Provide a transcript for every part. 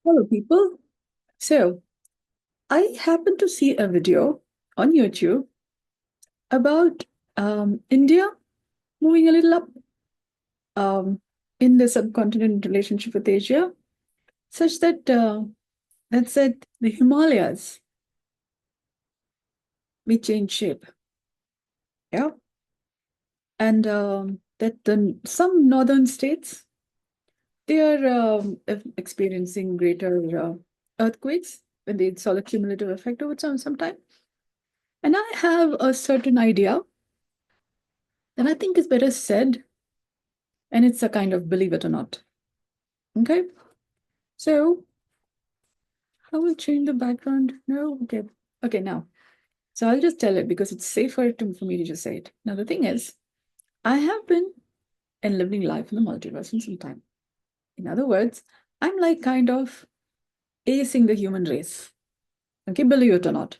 Hello, people. So, I happened to see a video on YouTube about India moving a little up um, in the subcontinent relationship with Asia, such that said the Himalayas may change shape. Yeah, and that some northern states they are experiencing greater earthquakes when they saw the cumulative effect over some time. And I have a certain idea that I think is better said, and it's a kind of believe it or not. Okay, so I will change the background. No, okay, okay, now. So I'll just tell it because it's safer for me to just say it. Now, the thing is, I have been and living life in the multiverse for some time. In other words, I'm like kind of acing the human race. Okay, believe it or not.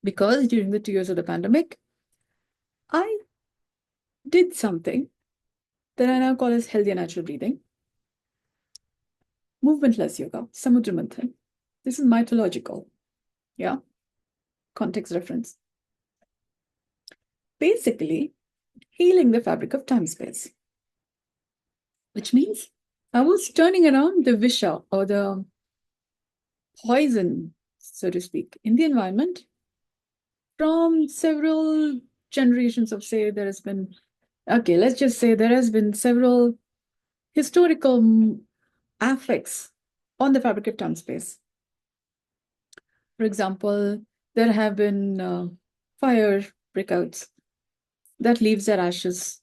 Because during the 2 years of the pandemic, I did something that I now call as healthy and natural breathing, movementless yoga, samudra manthan. This is mythological. Yeah, context reference. Basically, healing the fabric of time space, which means I was turning around the visha or the poison, so to speak, in the environment from several generations of, say, there has been, okay, let's just say there has been several historical affects on the fabric of time space. For example, there have been fire breakouts that leaves their ashes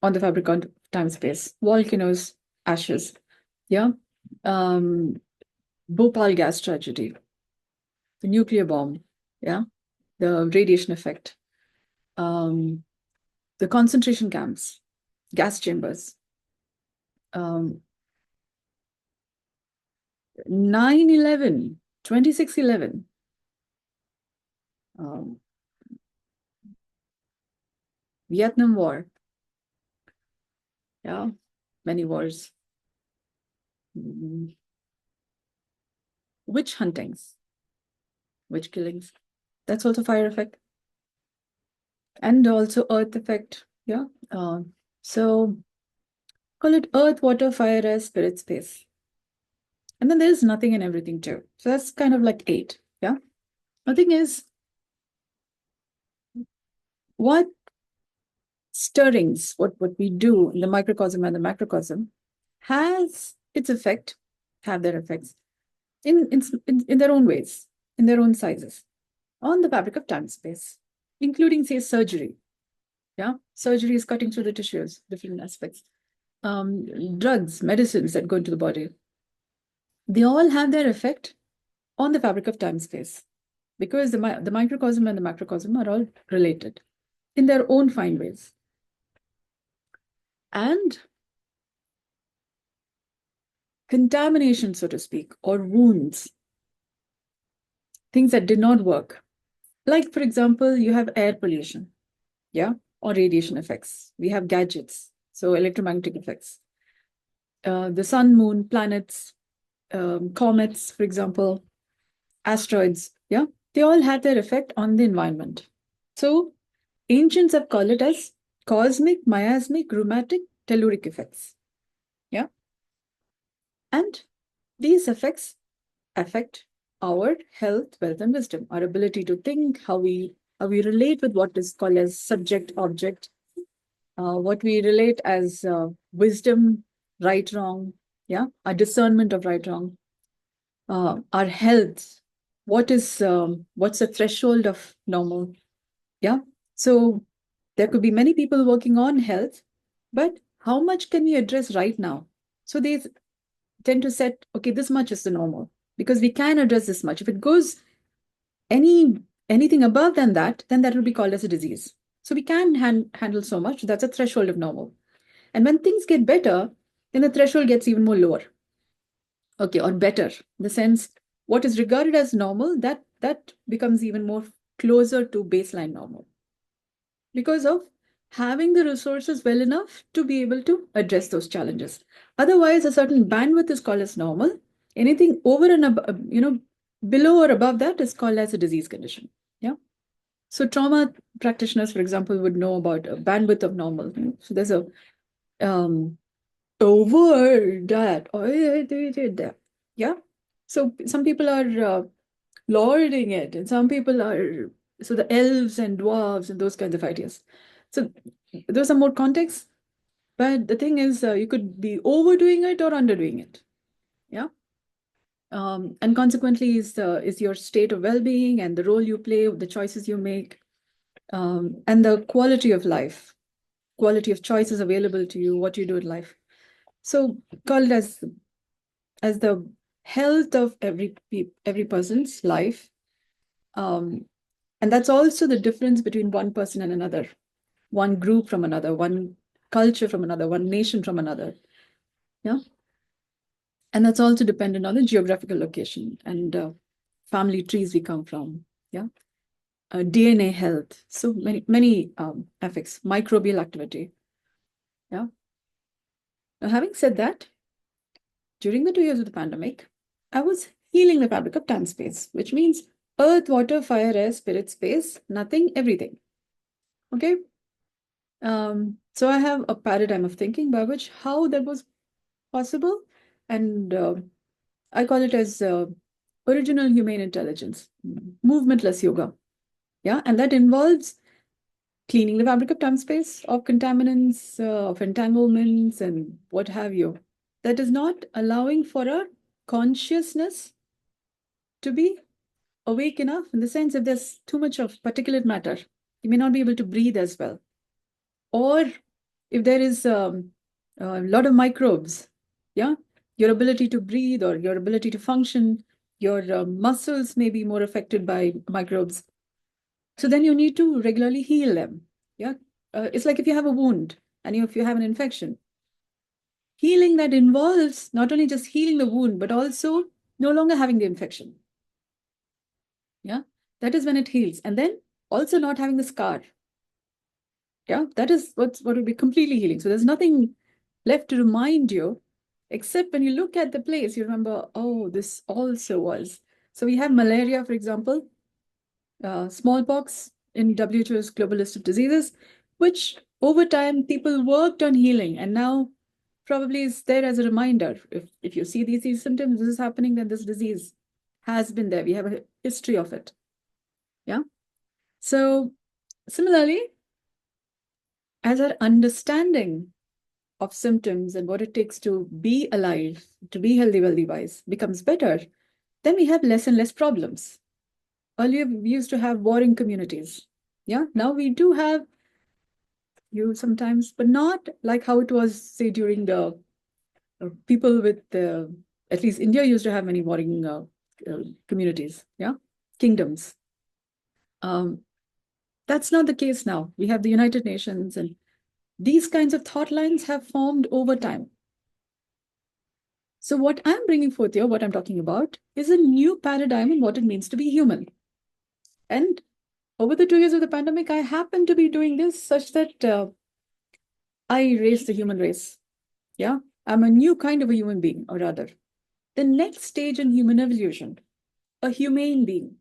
on the fabric of time space, volcanoes, ashes. Yeah. Um, Bhopal gas tragedy, the nuclear bomb. Yeah. The radiation effect, um, the concentration camps, gas chambers, 9/11, 26/11, um, Vietnam War. Yeah. Many wars. Mm, Witch huntings, witch killings. That's also fire effect. And also earth effect. Yeah. So call it earth, water, fire, air, spirit, space. And then there's nothing and everything too. So that's kind of like eight. Yeah. The thing is, what stirrings, what we do in the microcosm and the macrocosm has its effect, have their effects in their own ways, in their own sizes, on the fabric of time space, including, say, surgery. Yeah. Surgery is cutting through the tissues, different aspects. Drugs, medicines that go into the body, they all have their effect on the fabric of time space because the microcosm and the macrocosm are all related in their own fine ways. And contamination, so to speak, or wounds, things that did not work. Like, for example, you have air pollution, yeah, or radiation effects. We have gadgets, so electromagnetic effects. The sun, moon, planets, comets, for example, asteroids, yeah, they all had their effect on the environment. So ancients have called it as cosmic, miasmic, rheumatic, telluric effects. Yeah. And these effects affect our health, wealth, and wisdom, our ability to think, how we relate with what is called as subject object, what we relate as wisdom, right, wrong, yeah, our discernment of right, wrong, our health, what's the threshold of normal, yeah. So there could be many people working on health, but how much can we address right now? So they tend to set, okay, this much is the normal because we can address this much. If it goes any anything above than that, then that will be called as a disease. So we can handle so much. That's a threshold of normal. And when things get better, then the threshold gets even more lower. Okay, or better, in the sense what is regarded as normal, that becomes even more closer to baseline normal because of having the resources well enough to be able to address those challenges. Otherwise, a certain bandwidth is called as normal. Anything over and above, below or above that is called as a disease condition. Yeah. So trauma practitioners, for example, would know about a bandwidth of normal. So there's a over that or that. Yeah. So some people are lording it, and some people are so the elves and dwarves and those kinds of ideas. So those are more contexts. But the thing is, you could be overdoing it or underdoing it. Yeah. And consequently is your state of well-being and the role you play, the choices you make, and the quality of life, quality of choices available to you, what you do in life. So call it as the health of every person's life. And that's also the difference between one person and another, one group from another, one culture from another, one nation from another. Yeah. And that's also dependent on the geographical location and family trees we come from. Yeah. DNA health. So many effects, microbial activity. Yeah. Now, having said that, during the 2 years of the pandemic, I was healing the fabric of time space, which means earth, water, fire, air, spirit, space, nothing, everything. Okay. So I have a paradigm of thinking by which how that was possible, and I call it as original humane intelligence, movementless yoga. Yeah, and that involves cleaning the fabric of time space, of contaminants, of entanglements, and what have you. That is not allowing for a consciousness to be awake enough, in the sense if there's too much of particulate matter, you may not be able to breathe as well. Or if there is a lot of microbes, yeah, your ability to breathe or your ability to function, your muscles may be more affected by microbes. So then you need to regularly heal them. Yeah, it's like if you have a wound and if you have an infection, healing that involves not only just healing the wound, but also no longer having the infection. Yeah, that is when it heals. And then also not having the scar. Yeah, that is what will be completely healing. So there's nothing left to remind you, except when you look at the place, you remember, oh, this also was. So we have malaria, for example, smallpox in WHO's global list of diseases, which over time people worked on healing, and now probably is there as a reminder. If you see these symptoms, this is happening, then this disease has been there. We have a history of it. Yeah. So similarly, as our understanding of symptoms and what it takes to be alive, to be healthy, wealthy, wise becomes better, then we have less and less problems. Earlier, we used to have warring communities. Yeah, now we do have you sometimes, but not like how it was, say, during the people with the, at least India used to have many warring communities, yeah, kingdoms. That's not the case now. We have the United Nations, and these kinds of thought lines have formed over time. So what I'm bringing forth here, what I'm talking about, is a new paradigm in what it means to be human. And over the 2 years of the pandemic, I happen to be doing this such that I raise the human race. Yeah, I'm a new kind of a human being, or rather, the next stage in human evolution, a humane being.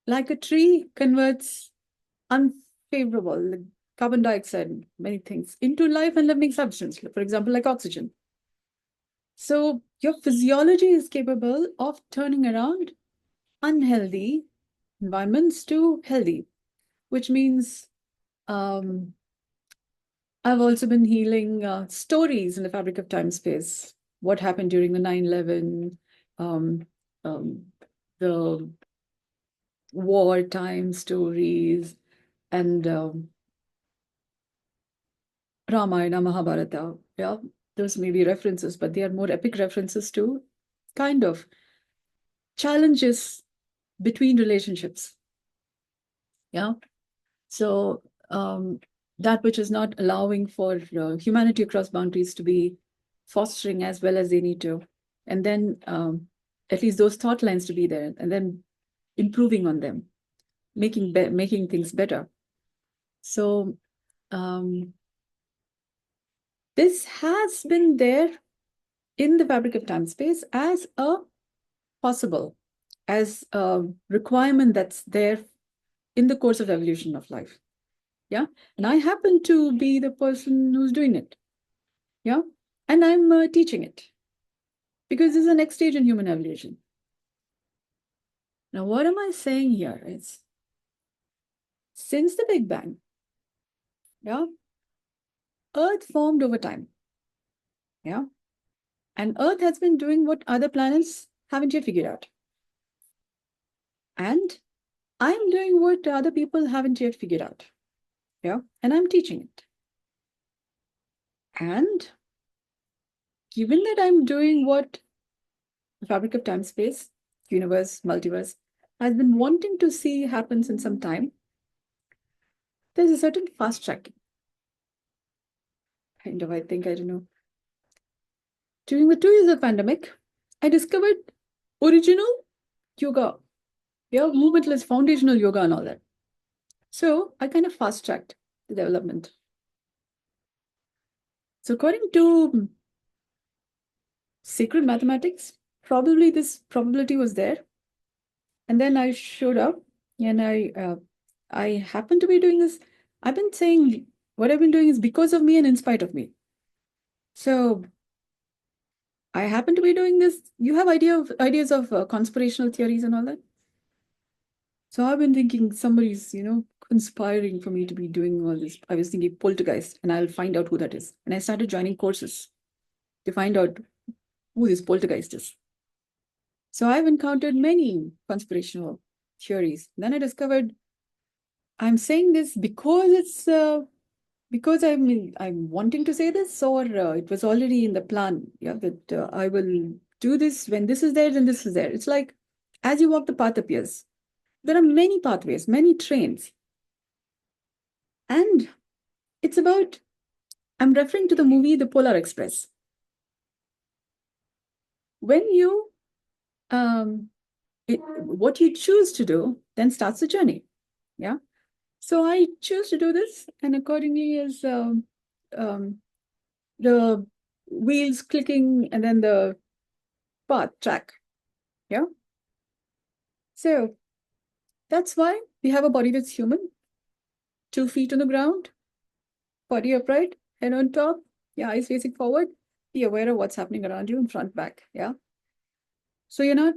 Like a tree converts unfavorable like carbon dioxide, many things, into life and living substance, for example, like oxygen. So your physiology is capable of turning around unhealthy environments to healthy, which means I've also been healing stories in the fabric of time space. What happened during the 9/11, um, um, the wartime stories, and Ramayana, Mahabharata. Yeah, those may be references, but they are more epic references to kind of challenges between relationships. Yeah. So that which is not allowing for humanity across boundaries to be fostering as well as they need to. And then at least those thought lines to be there, and then improving on them, making things better. So this has been there in the fabric of time space as a possible, as a requirement that's there in the course of evolution of life. Yeah. And I happen to be the person who's doing it. Yeah. And I'm teaching it because this is the next stage in human evolution. Now, what am I saying here is since the Big Bang, yeah, Earth formed over time. Yeah. And Earth has been doing what other planets haven't yet figured out. And I'm doing what other people haven't yet figured out. Yeah. And I'm teaching it. And given that I'm doing what the fabric of time space, universe, multiverse, has been wanting to see happens in some time, there's a certain fast tracking. Kind of, I think, I don't know. During the 2 years of pandemic, I discovered original yoga. Yeah, movementless foundational yoga and all that. So I kind of fast tracked the development. So according to sacred mathematics, probably this probability was there. And then I showed up and I happen to be doing this. I've been saying what I've been doing is because of me and in spite of me. So I happen to be doing this. You have ideas of conspirational theories and all that. So I've been thinking somebody's, conspiring for me to be doing all this. I was thinking poltergeist, and I'll find out who that is. And I started joining courses to find out who this poltergeist is. So I've encountered many conspirational theories. Then I discovered I'm saying this because it's because I'm wanting to say this, or it was already in the plan. Yeah, that I will do this when this is there, then this is there. It's like as you walk, the path appears. There are many pathways, many trains, and it's about. I'm referring to the movie The Polar Express. When you what you choose to do, then starts the journey. Yeah. So I choose to do this, and accordingly, as the wheels clicking and then the path track. Yeah. So that's why we have a body that's human, 2 feet on the ground, body upright, head on top, yeah, eyes facing forward. Be aware of what's happening around you in front, back. Yeah. So you're not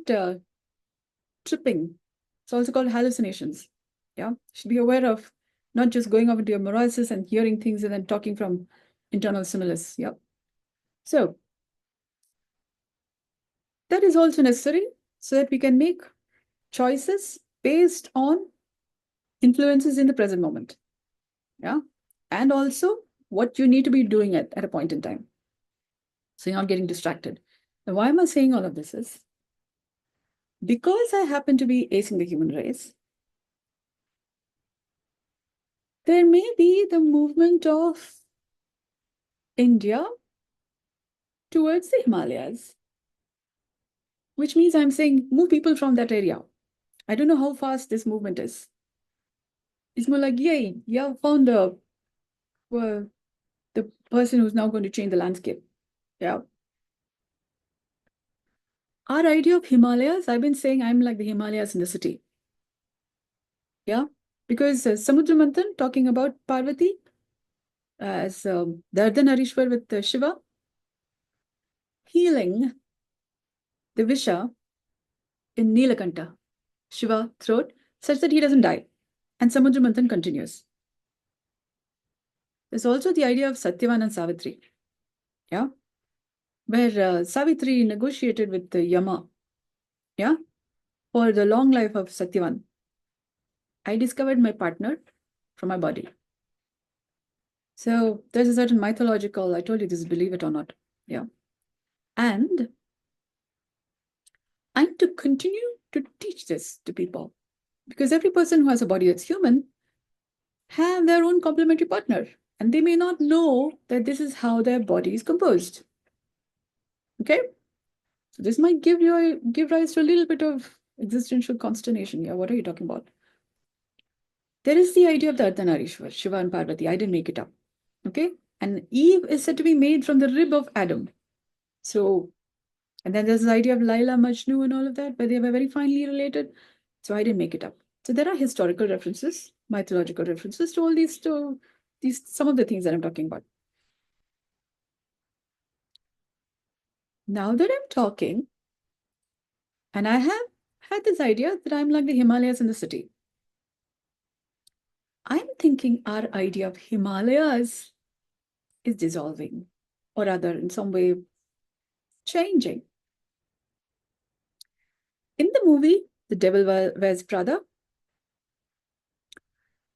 tripping. It's also called hallucinations. Yeah. Should be aware of not just going off into your moroses and hearing things and then talking from internal stimulus. Yeah. So that is also necessary so that we can make choices based on influences in the present moment. Yeah. And also what you need to be doing at a point in time. So you're not getting distracted. Now, why am I saying all of this is because I happen to be acing the human race, there may be the movement of India towards the Himalayas, which means I'm saying move people from that area. I don't know how fast this movement is. It's more like, yay, yeah, found the person who's now going to change the landscape. Yeah. Our idea of Himalayas, I've been saying I'm like the Himalayas in the city. Yeah. Because Samudra Manthan talking about Parvati as the Ardhanarishwar with Shiva, healing the Visha in Nilakanta, Shiva throat, such that he doesn't die. And Samudra Manthan continues. There's also the idea of Satyavan and Savitri. Yeah. Where Savitri negotiated with the Yama. Yeah. For the long life of Satyavan. I discovered my partner from my body. So there's a certain mythological, I told you this, believe it or not. Yeah. And I'm to continue to teach this to people because every person who has a body that's human have their own complementary partner. And they may not know that this is how their body is composed. Okay? So this might give rise to a little bit of existential consternation. Yeah, what are you talking about? There is the idea of the Ardhanarishwar, Shiva and Parvati. I didn't make it up. Okay? And Eve is said to be made from the rib of Adam. So, and then there's the idea of Laila Majnu and all of that, but they were very finely related. So I didn't make it up. So there are historical references, mythological references to all these some of the things that I'm talking about. Now that I'm talking, and I have had this idea that I'm like the Himalayas in the city. I'm thinking our idea of Himalayas is dissolving, or rather, in some way, changing. In the movie, The Devil Wears Prada,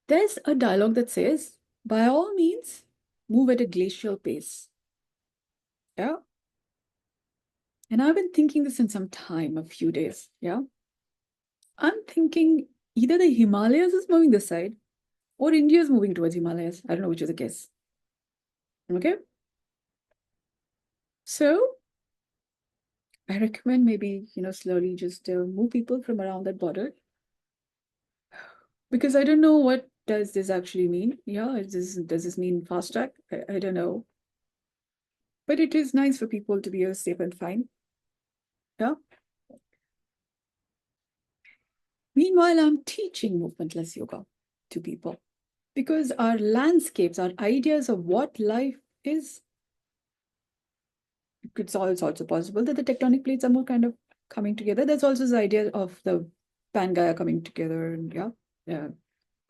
there's a dialogue that says, by all means, move at a glacial pace. Yeah. And I've been thinking this in some time, a few days. Yeah. I'm thinking either the Himalayas is moving this side or India is moving towards Himalayas. I don't know which is the case. Okay. So I recommend maybe, slowly just move people from around that border, because I don't know what does this actually mean. Yeah, does this mean fast track? I don't know. But it is nice for people to be safe and fine. Yeah. Meanwhile, I'm teaching movementless yoga to people because our landscapes, our ideas of what life is, it's also possible that the tectonic plates are more kind of coming together. There's also this idea of the Pangea coming together, and yeah,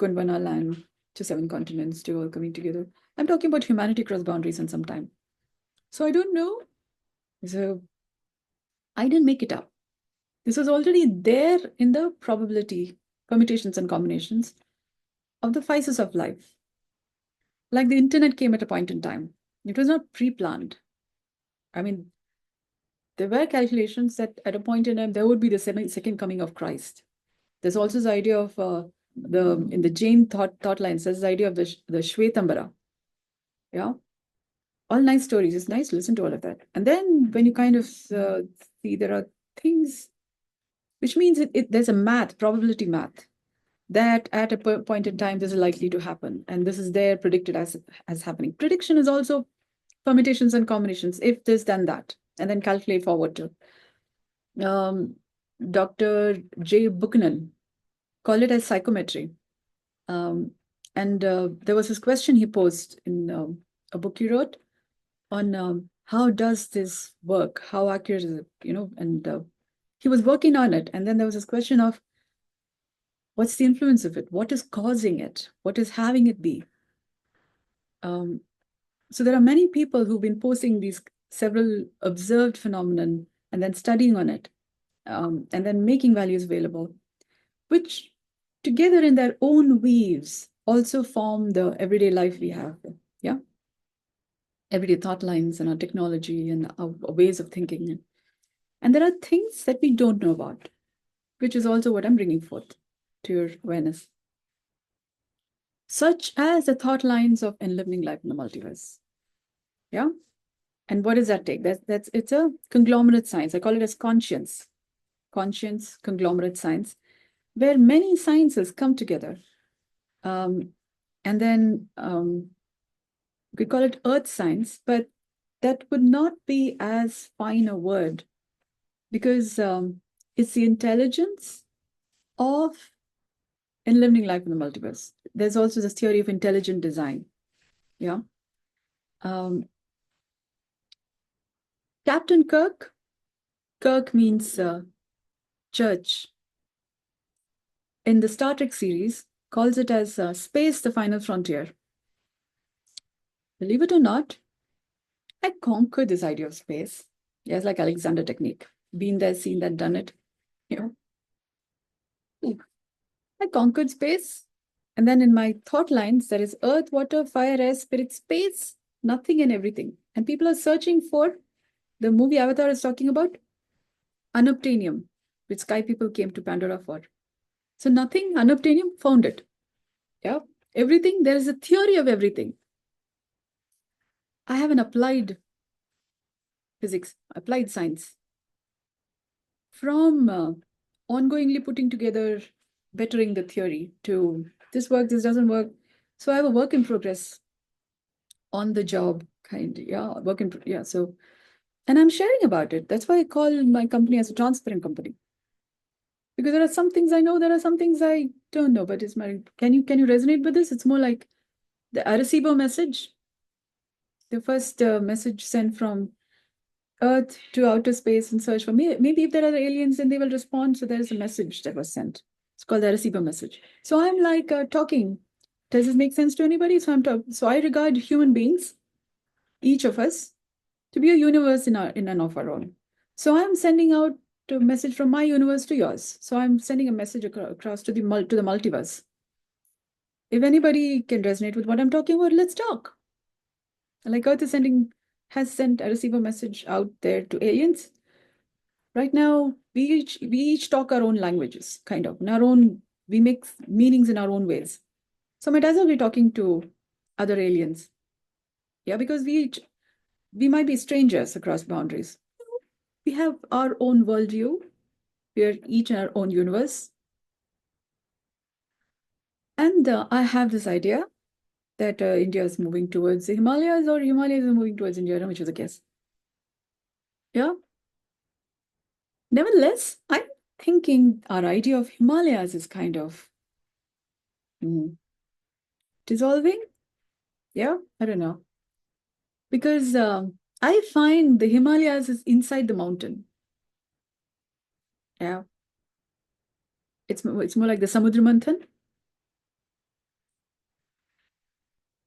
Gondwana land to 7 continents to all coming together. I'm talking about humanity across boundaries in some time. So I don't know. So I didn't make it up. This was already there in the probability, permutations and combinations of the phases of life. Like the internet came at a point in time. It was not pre-planned. I mean, there were calculations that at a point in time, there would be the second coming of Christ. There's also this idea of in the Jain thought lines, there's this idea of the Shvetambara. Yeah. All nice stories. It's nice to listen to all of that. And then when you kind of see there are things, which means there's a probability math, that at a point in time, this is likely to happen. And this is there predicted as happening. Prediction is also permutations and combinations, if this, then that, and then calculate forward to. Dr. J. Buchanan called it as psychometry. And there was this question he posed in a book he wrote on how does this work? How accurate is it? And he was working on it. And then there was this question of what's the influence of it? What is causing it? What is having it be? So there are many people who've been posting these several observed phenomenon and then studying on it, and then making values available, which together in their own weaves also form the everyday life we have. Yeah. Everyday thought lines and our technology and our ways of thinking. And there are things that we don't know about, which is also what I'm bringing forth to your awareness, such as the thought lines of enlivening life in the multiverse. Yeah. And what does that take? It's a conglomerate science. I call it as conscience conglomerate science, where many sciences come together. And then we call it earth science, but that would not be as fine a word, because it's the intelligence of enlivening life in the multiverse. There's also this theory of intelligent design. Yeah. Captain Kirk means church. In the Star Trek series, calls it as space, the final frontier. Believe it or not, I conquered this idea of space. Yes, like Alexander technique. Been there, seen that, done it. I conquered space. And then in my thought lines, there is earth, water, fire, air, spirit, space, nothing and everything. And people are searching for the movie Avatar is talking about unobtainium, which sky people came to Pandora for. So nothing, unobtainium, found it. Yeah. Everything, there is a theory of everything. I have an applied physics, applied science. From ongoingly putting together, bettering the theory to this works, this doesn't work. So I have a work in progress, on the job kind. Yeah, work in, yeah. So And I'm sharing about it. That's why I call my company as a transparent company. Because there are some things I know, there are some things I don't know. But it's my can you resonate with this? It's more like the Arecibo message, the first message sent from Earth to outer space in search for me. Maybe if there are aliens, then they will respond. So there is a message that was sent. It's called the Arecibo message. So I'm like talking. Does this make sense to anybody? So I'm talking. So I regard human beings, each of us, to be a universe in and of our own. So I'm sending out a message from my universe to yours. So I'm sending a message across to the multiverse. If anybody can resonate with what I'm talking about, let's talk. Like Earth has sent a receiver message out there to aliens. Right now, we each talk our own languages, kind of. In our own, we make meanings in our own ways. So might as well be talking to other aliens. Yeah, because we might be strangers across boundaries. We have our own worldview. We are each in our own universe. And I have this idea that India is moving towards the Himalayas, or Himalayas are moving towards India, which was a guess. Yeah. Nevertheless, I'm thinking our idea of Himalayas is kind of dissolving. Yeah, I don't know. Because I find the Himalayas is inside the mountain. Yeah. It's more like the Samudra Manthan.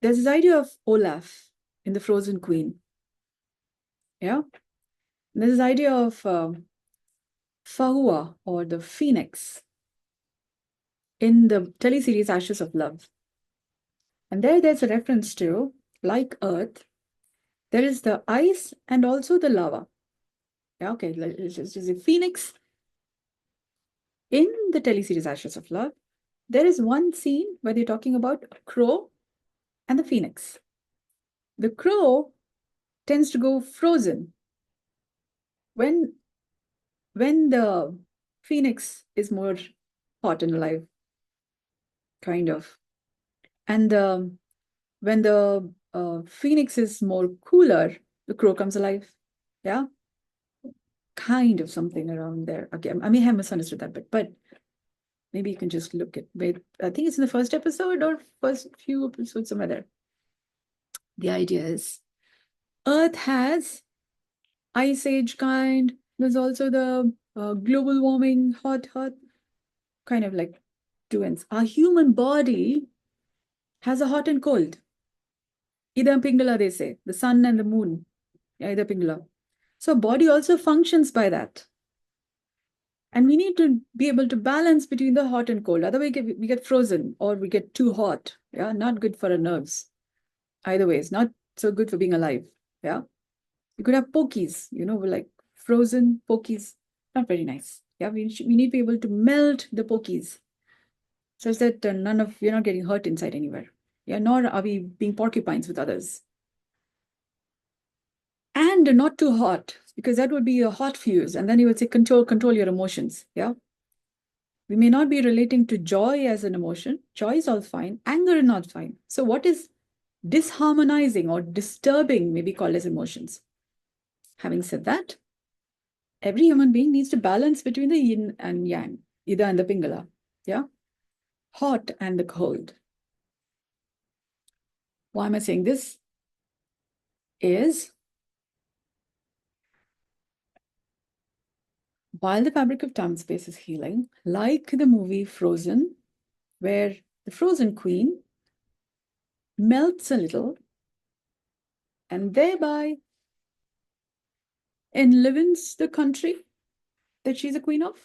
There's this idea of Olaf in the Frozen Queen. Yeah. And there's this idea of Fahua, or the phoenix, in the teleseries Ashes of Love. And there's a reference to, like Earth, there is the ice and also the lava. Yeah, okay, it's just a phoenix in the teleseries Ashes of Love. There is one scene where they're talking about a crow and the phoenix. The crow tends to go frozen when the phoenix is more hot and alive, kind of. And when the phoenix is more cooler, the crow comes alive. Yeah, kind of something around there. Okay, I may have misunderstood that bit, but maybe you can just look at. Wait, I think it's in the first episode or first few episodes, somewhere there. The idea is Earth has ice age kind. There's also the global warming, hot, kind of like two ends. Our human body has a hot and cold. Ida Pingala, they say, the sun and the moon. Yeah, Ida Pingala. So body also functions by that. And we need to be able to balance between the hot and cold. Otherwise, we get frozen or we get too hot. Yeah, not good for our nerves. Either way, it's not so good for being alive. Yeah. You could have pokies, like frozen pokies. Not very nice. Yeah, we need to be able to melt the pokies such that we're not getting hurt inside anywhere. Yeah, nor are we being porcupines with others. And not too hot, because that would be a hot fuse. And then you would say, control your emotions. Yeah. We may not be relating to joy as an emotion. Joy is all fine. Anger is not fine. So what is disharmonizing or disturbing may be called as emotions. Having said that, every human being needs to balance between the yin and yang, Ida and the Pingala. Yeah. Hot and the cold. Why am I saying this? Is while the fabric of time and space is healing, like the movie Frozen, where the frozen queen melts a little and thereby enlivens the country that she's a queen of.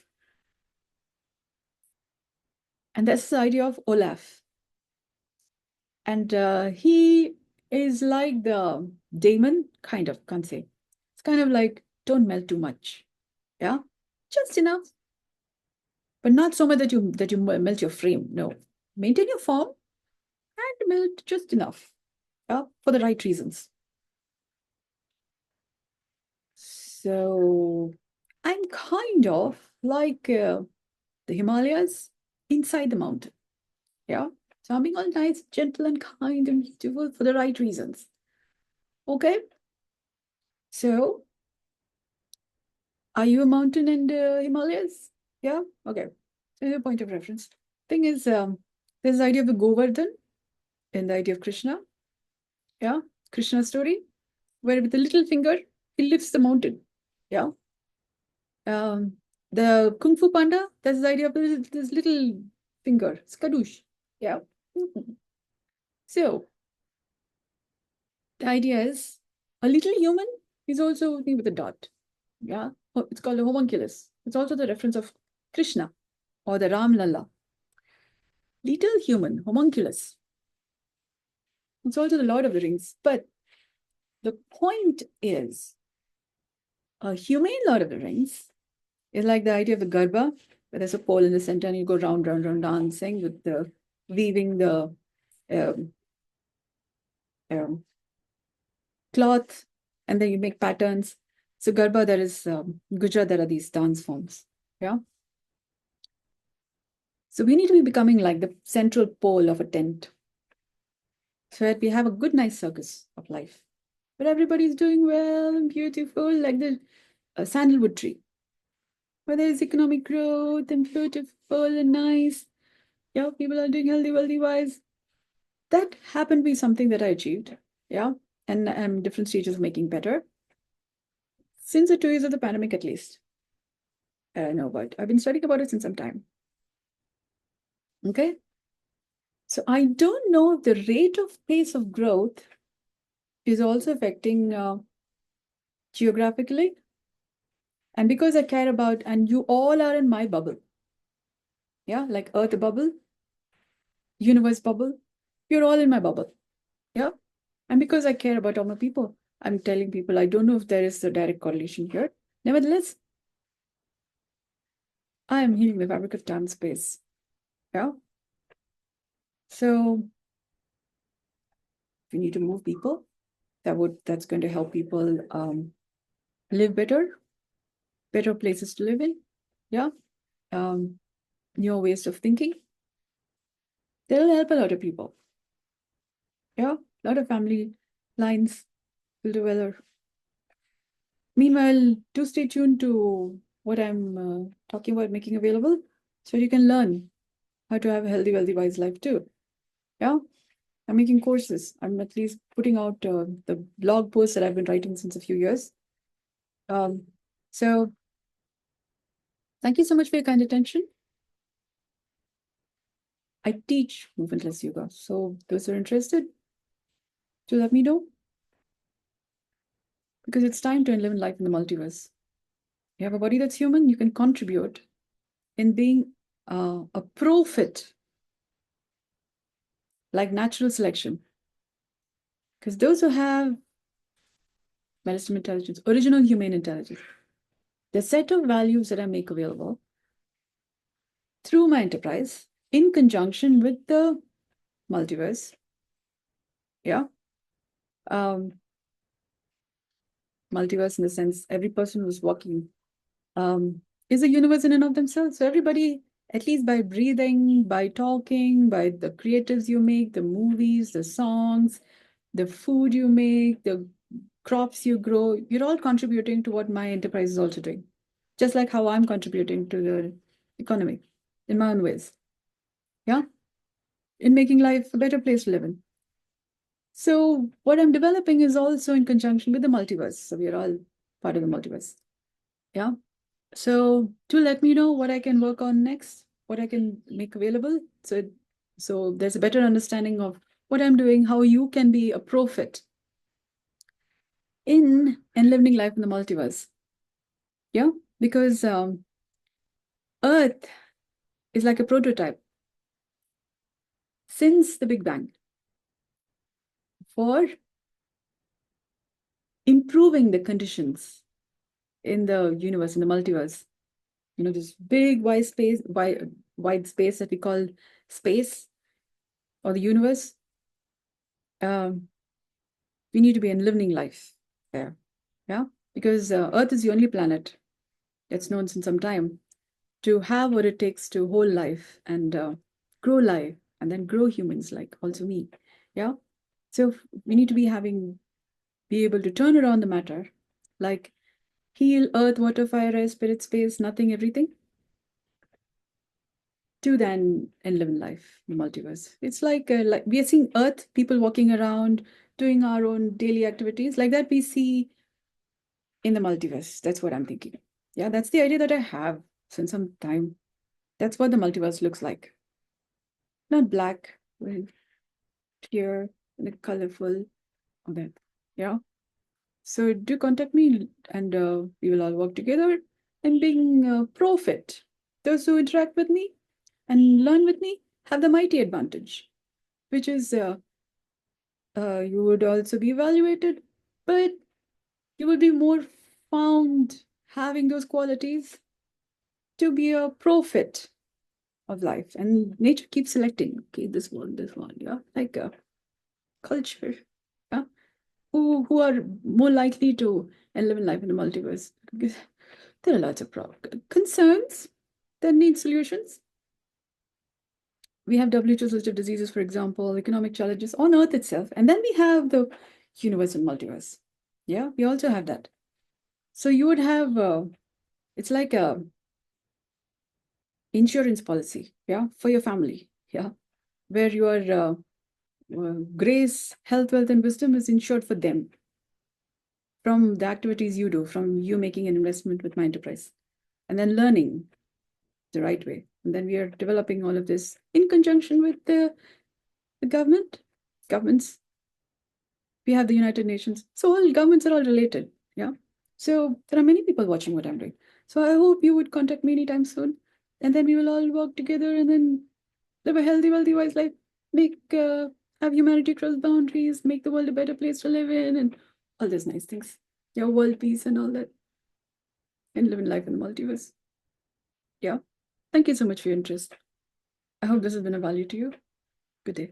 And that's the idea of Olaf. And he is like the daemon, kind of, can't say. It's kind of like, don't melt too much. Yeah, just enough. But not so much that you melt your frame. No. Maintain your form and melt just enough. Yeah, for the right reasons. So I'm kind of like the Himalayas inside the mountain. Yeah. So I'm being all nice, gentle, and kind and beautiful for the right reasons. Okay. So Are you a mountain in the Himalayas? Yeah? Okay. There's a point of reference. Thing is, there's the idea of the Govardhan and the idea of Krishna. Yeah? Krishna story, where with a little finger, he lifts the mountain. Yeah? Um, the Kung Fu Panda, that's the idea of this little finger, skadoosh. Yeah? Mhm. So, the idea is a little human is also working with a dot. Yeah? It's called a homunculus. It's also the reference of Krishna or the Ram Lalla. Little human, homunculus. It's also the Lord of the Rings. But the point is, a humane Lord of the Rings is like the idea of the Garba, where there's a pole in the center and you go round, round, round, dancing with the weaving the um, um, cloth, and then you make patterns. So Garba, there is Gujarat, there are these dance forms. Yeah. So we need to be becoming like the central pole of a tent, so that we have a good, nice circus of life, where everybody's doing well and beautiful, like the sandalwood tree, where there's economic growth and beautiful and nice. Yeah, people are doing healthy, wealthy wise. That happened to be something that I achieved. Yeah. And I'm different stages of making better since the 2 years of the pandemic, at least. I know, but I've been studying about it since some time. Okay. So I don't know if the rate of pace of growth is also affecting geographically. And because I care about, and you all are in my bubble. Yeah, like Earth bubble, universe bubble. You're all in my bubble. Yeah. And because I care about all my people, I'm telling people I don't know if there is a direct correlation here. Nevertheless, I am healing the fabric of time space. Yeah. So we need to move people. That's going to help people live better, better places to live in. Yeah. Um, New ways of thinking. That'll help a lot of people. Yeah. A lot of family lines will do well. Meanwhile, do stay tuned to what I'm talking about making available, so you can learn how to have a healthy, wealthy, wise life too. Yeah. I'm making courses. I'm at least putting out the blog posts that I've been writing since a few years. Um, so thank you so much for your kind attention. I teach movementless yoga. So those who are interested, do let me know. Because it's time to live in life in the multiverse. You have a body that's human, you can contribute in being a pro-fit, like natural selection. Because those who have medicine intelligence, original human intelligence, the set of values that I make available through my enterprise in conjunction with the multiverse. Yeah. Um, Multiverse in the sense every person who's walking is a universe in and of themselves. So everybody, at least by breathing, by talking, by the creatives you make, the movies, the songs, the food you make, the crops you grow, you're all contributing to what my enterprise is also doing. Just like how I'm contributing to the economy in my own ways. Yeah. In making life a better place to live in. So what I'm developing is also in conjunction with the multiverse. So we are all part of the multiverse. Yeah. So do let me know what I can work on next, what I can make available. So there's a better understanding of what I'm doing, how you can be a prophet in and living life in the multiverse. Yeah. Because Earth is like a prototype since the Big Bang for improving the conditions in the universe, in the multiverse. You know, this big wide space that we call space or the universe. We need to be in living life there. Yeah. Because Earth is the only planet that's known since some time to have what it takes to hold life and grow life and then grow humans like also me. Yeah. So we need to be able to turn around the matter, like heal, earth, water, fire, air, spirit, space, nothing, everything, to then and live in life, the multiverse. It's like we are seeing earth, people walking around, doing our own daily activities like that we see in the multiverse. That's what I'm thinking. Yeah, that's the idea that I have since some time. That's what the multiverse looks like. Not black, but clear and colorful. All that. Yeah. So do contact me and we will all work together and being profit. Those who interact with me and learn with me have the mighty advantage, which is you would also be evaluated, but you will be more found having those qualities to be a profit of life. And nature keeps selecting, okay, this one, yeah, like a culture, yeah, who are more likely to live in life in the multiverse. Because there are lots of concerns that need solutions. We have WHO's list of diseases, for example, economic challenges on Earth itself. And then we have the universe and multiverse. Yeah, we also have that. So you would have, it's like a insurance policy, yeah, for your family, yeah, where your grace, health, wealth, and wisdom is insured for them from the activities you do, from you making an investment with my enterprise, and then learning the right way. And then we are developing all of this in conjunction with the governments. We have the United Nations. So all governments are all related. Yeah. So there are many people watching what I'm doing. So I hope you would contact me anytime soon. And then we will all work together and then live a healthy, wealthy, wise life. Make have humanity cross boundaries, make the world a better place to live in, and all those nice things. Yeah, world peace and all that. And live in life in the multiverse. Yeah. Thank you so much for your interest. I hope this has been of value to you. Good day.